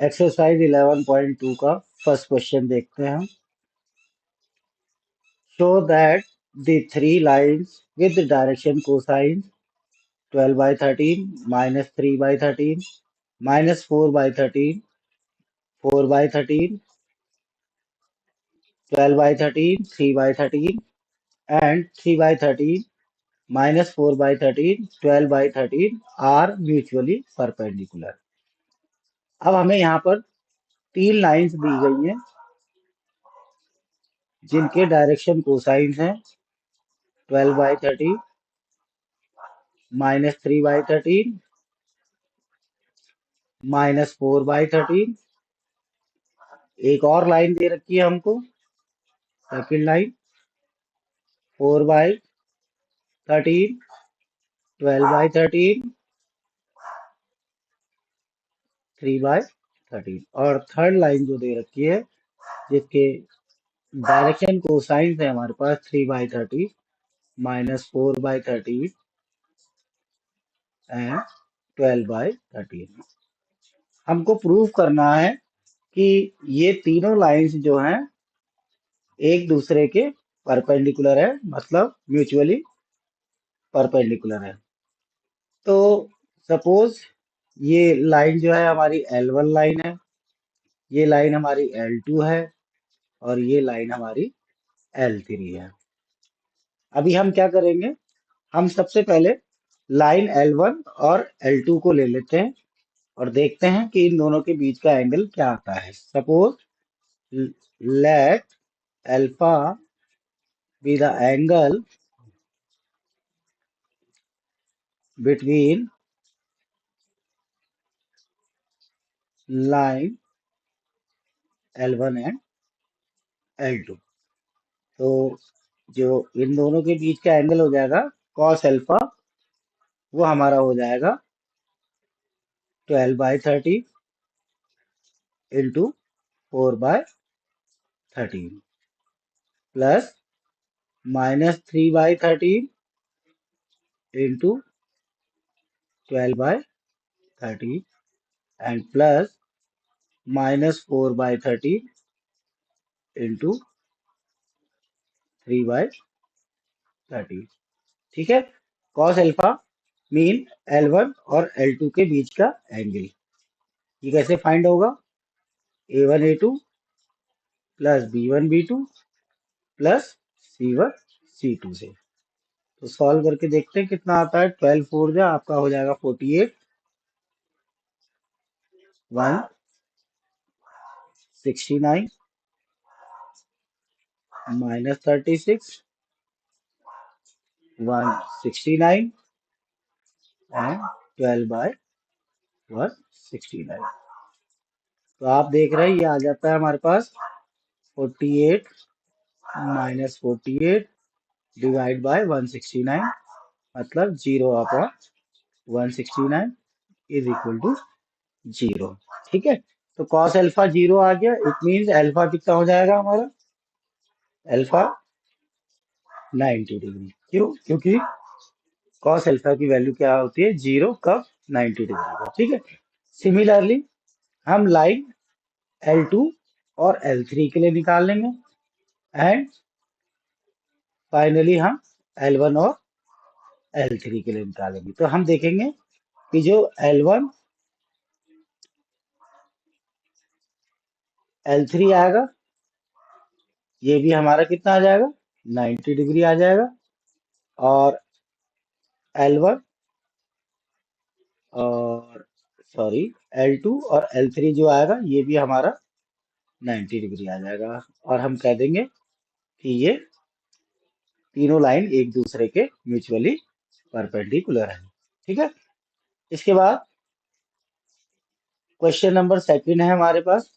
Exercise 11.2 का first question देखते हैं हम। Show that the three lines with direction cosine 12/13 -3/13 -4/13 4/13 12/13 3/13 and 3/13 -4/13 12/13 are mutually perpendicular। अब हमें यहाँ पर तीन लाइंस दी गई हैं जिनके डायरेक्शन कोसाइंस हैं 12/13 -3/13 -4/13। एक और लाइन दे रखी है हमको, सेकंड लाइन 4/13 12/13 3/13 और थर्ड लाइन जो दे रखी है जिसके डायरेक्शन कोसाइंस है हमारे पास 3/13 -4/13 एंड 12/13। हमको प्रूव करना है कि ये तीनों लाइंस जो हैं एक दूसरे के परपेंडिकुलर है, मतलब म्यूचुअली परपेंडिकुलर है। तो सपोज ये लाइन जो है हमारी L1 लाइन है, ये लाइन हमारी L2 है और ये लाइन हमारी L3 है। अभी हम क्या करेंगे, हम सबसे पहले लाइन L1 और L2 को ले लेते हैं और देखते हैं कि इन दोनों के बीच का एंगल क्या आता है। Suppose let alpha be the angle between line L1 and L2। तो जो इन दोनों के बीच का एंगल हो जाएगा cos अल्फा, वो हमारा हो जाएगा 12/13 into 4/13 plus -3/13 into 12/13 and plus -4/13 into 3/13। ठीक है, cos अल्फा मीन L1 और L2 के बीच का एंगल। ये कैसे फाइंड होगा, A1 A2 plus B1 B2 plus C1 C2 से। तो सॉल्व करके देखते हैं कितना आता है। 12 4 जा आपका हो जाएगा 48 169 -36 169 एंड 12/169। तो आप देख रहे हैं ये आ जाता है हमारे पास 48 -48 डिवाइड बाय 169 मतलब 0/169 इज इक्वल टू 0। ठीक है, तो cos अल्फा 0 आ गया, इट मींस अल्फा कितना हो जाएगा हमारा, अल्फा 90 डिग्री। क्यों, क्योंकि cos अल्फा की वैल्यू क्या होती है, 0 कब, 90 डिग्री का। ठीक है, सिमिलरली हम लाइन L2 और L3 के लिए निकाल लेंगे एंड फाइनली हम L1 और L3 के लिए निकालेंगे। तो हम देखेंगे कि जो L1 L3 आएगा ये भी हमारा कितना आ जाएगा, 90 डिग्री आ जाएगा। और L1 और सॉरी L2 और L3 जो आएगा ये भी हमारा 90 डिग्री आ जाएगा। और हम कह देंगे कि ये तीनों लाइन एक दूसरे के म्यूचुअली परपेंडिकुलर है। ठीक है, इसके बाद क्वेश्चन नंबर सेकंड है हमारे पास।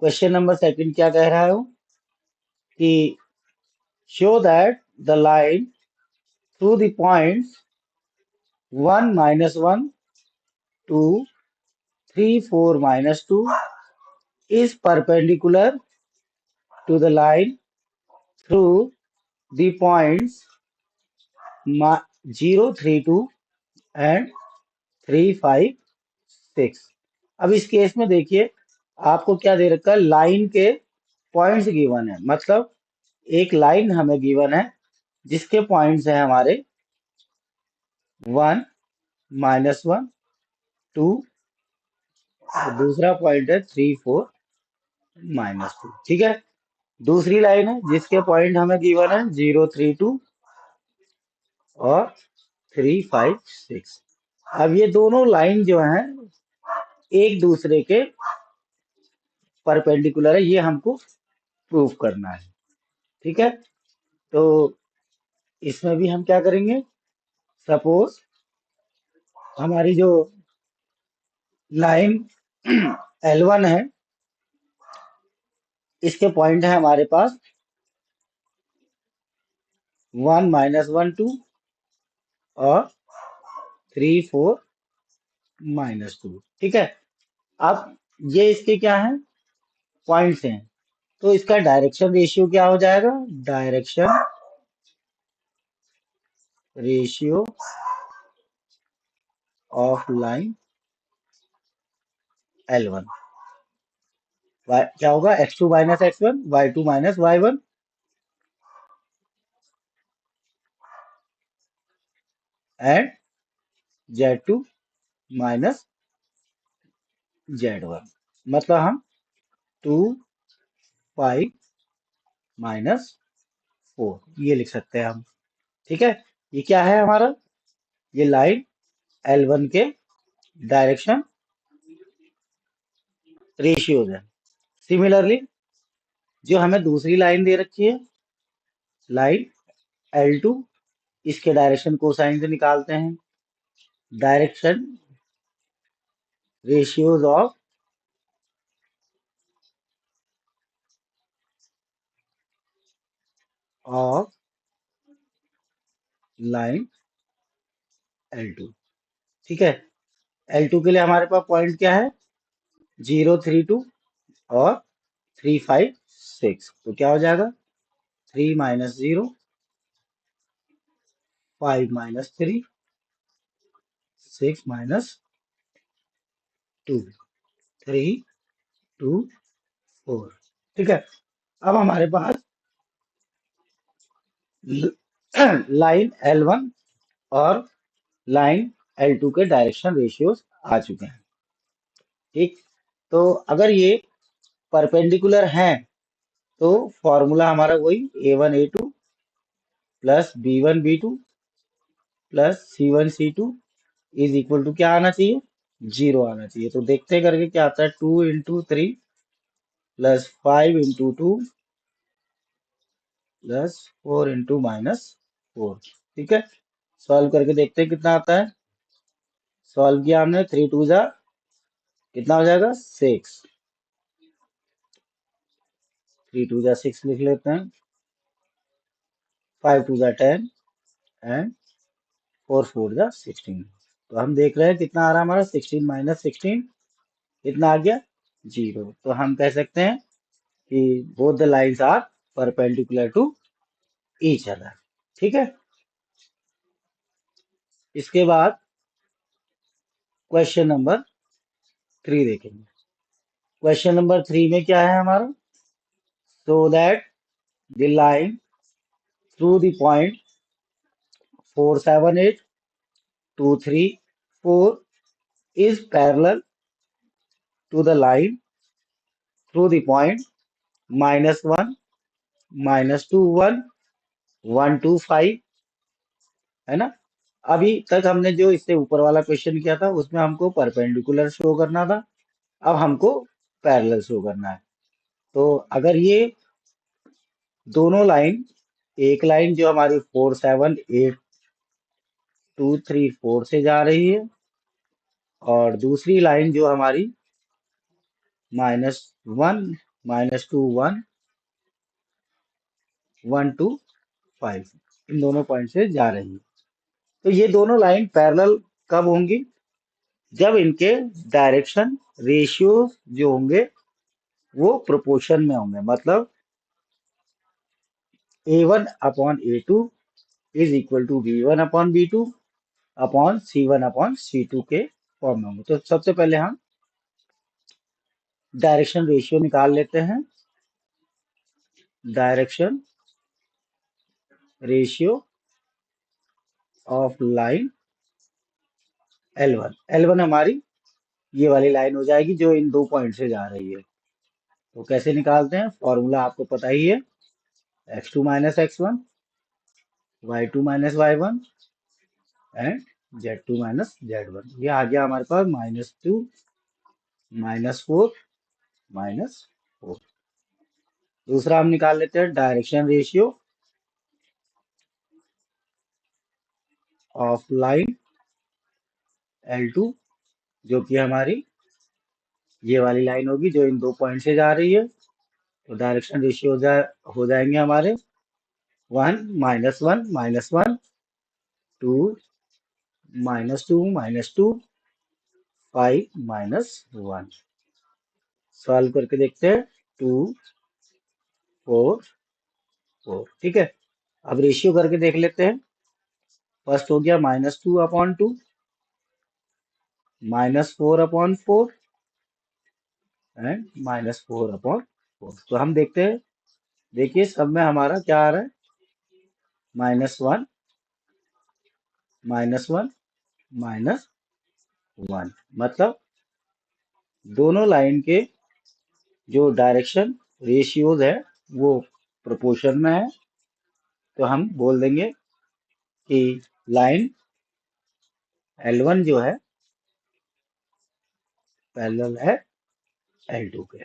क्वेश्चन नंबर सेकंड क्या कह रहा है वो, कि show that the line through the points 1 -1 2 3 4 -2 is perpendicular to the line through the points 0 3 2 and 3 5 6। अब इस केस में देखिए, आपको क्या दे रखा है, लाइन के पॉइंट्स गिवन है, मतलब एक लाइन हमें गिवन है जिसके पॉइंट्स हैं हमारे 1, -1, 2, और दूसरा पॉइंट है 3, 4, -2। ठीक है। दूसरी लाइन है जिसके पॉइंट हमें गिवन है 0, 3, 2 और 3, 5, 6। अब ये दोनों लाइन जो हैं एक दूसरे के परपेंडिकुलर है, ये हमको प्रूफ करना है। ठीक है। तो इसमें भी हम क्या करेंगे, सपोज हमारी जो लाइन L1 है, इसके पॉइंट है हमारे पास 1, -1, 2 और 3, 4, -2। ठीक है। अब ये इसके क्या हैं, पॉइंट्स हैं, तो इसका डायरेक्शन रेशियो क्या हो जाएगा, direction ratio of line L1 क्या होगा, x2 - x1, y2 - y1 and z2 - z1। मतलब हम 2, 5, -4 ये लिख सकते हैं हम। ठीक है। ये क्या है हमारा, ये लाइन L1 के डायरेक्शन रेशियोज है। सिमिलरली जो हमें दूसरी लाइन दे रखी है, लाइन L2, इसके डायरेक्शन कोसाइन से निकालते हैं, direction ratios of line L2। ठीक है। L2 के लिए हमारे पास पॉइंट क्या है, 0, 3, 2 और 3, 5, 6। तो क्या हो जाएगा, 3 - 0, 5 - 3, 6 -2, 3, 2, 4। ठीक है। अब हमारे पास लाइन L1 और लाइन L2 के डायरेक्शन रेशियोज आ चुके हैं। ठीक। तो अगर ये परपेंडिकुलर हैं तो फॉर्मूला हमारा वही A1 A2 plus B1 B2 plus C1 C2 is equal to क्या आना चाहिए, 0 आना चाहिए। तो देखते हैं करके क्या आता है, 2 × 3 प्लस 5 × 2 प्लस 4 × -4। ठीक है। सॉल्व करके देखते हैं कितना आता है। सॉल्व किया हमने, 3 2 जा कितना हो जाएगा, 6। 3 2 जा 6 लिख लेते हैं, 5 2 जा 10 एंड 4 4 जा 16। तो हम देख रहे हैं कितना आ रहा है हमारा, 16 - 16 कितना आ गया, 0। तो हम कह सकते हैं कि both the lines are perpendicular to each other. ठीक है। इसके बाद क्वेश्चन नंबर 3 देखेंगे। क्वेश्चन नंबर 3 में क्या है हमारा, so that the line through the point 4 7 8 2 3 4 is parallel to the line through the point -1 -2 1 1 2 5। है ना। अभी तक हमने जो इससे ऊपर वाला क्वेश्चन किया था उसमें हमको परपेंडिकुलर शो करना था, अब हमको पैरेलल शो करना है। तो अगर ये दोनों लाइन, एक लाइन जो हमारी 4 7 8 2 3 4 से जा रही है और दूसरी लाइन जो हमारी -1 -2 1 1 2 5, इन दोनों पॉइंट से जा रही है। तो ये दोनों लाइन पैरेलल कब होंगी, जब इनके डायरेक्शन रेशियो जो होंगे वो प्रोपोर्शन में होंगे, मतलब A1/A2 is equal to B1/B2 upon C1/C2 के फॉर्म में होंगे। तो सबसे पहले हम डायरेक्शन रेशियो निकाल लेते हैं। Direction ratio of line L1। L1 हमारी ये वाली लाइन हो जाएगी जो इन दो पॉइंट से जा रही है। तो कैसे निकालते हैं, फॉर्मूला आपको पता ही है, x2 minus x1, y2 minus y1 and z2 minus z1। ये आ गया हमारे पास -2 -4 -4। दूसरा हम निकाल लेते हैं direction ratio of line L2, जो कि हमारी ये वाली लाइन होगी जो इन दो पॉइंट से जा रही है। तो डायरेक्शन रेशियो हो जाएंगे हमारे 1 -1 -1, 2 -2 5 -1। सॉल्व करके देखते हैं, 2 4 4। ठीक है, अब रेशियो करके देख लेते हैं। फर्स्ट हो गया -2/2 -4/4 एंड -4/4। तो हम देखते हैं, देखिए सब में हमारा क्या आ रहा है, -1 -1 -1। मतलब दोनों लाइन के जो डायरेक्शन रेशियोज है वो प्रोपोर्शन में है। तो हम बोल देंगे कि लाइन L1 जो है पैरेलल है L2 के।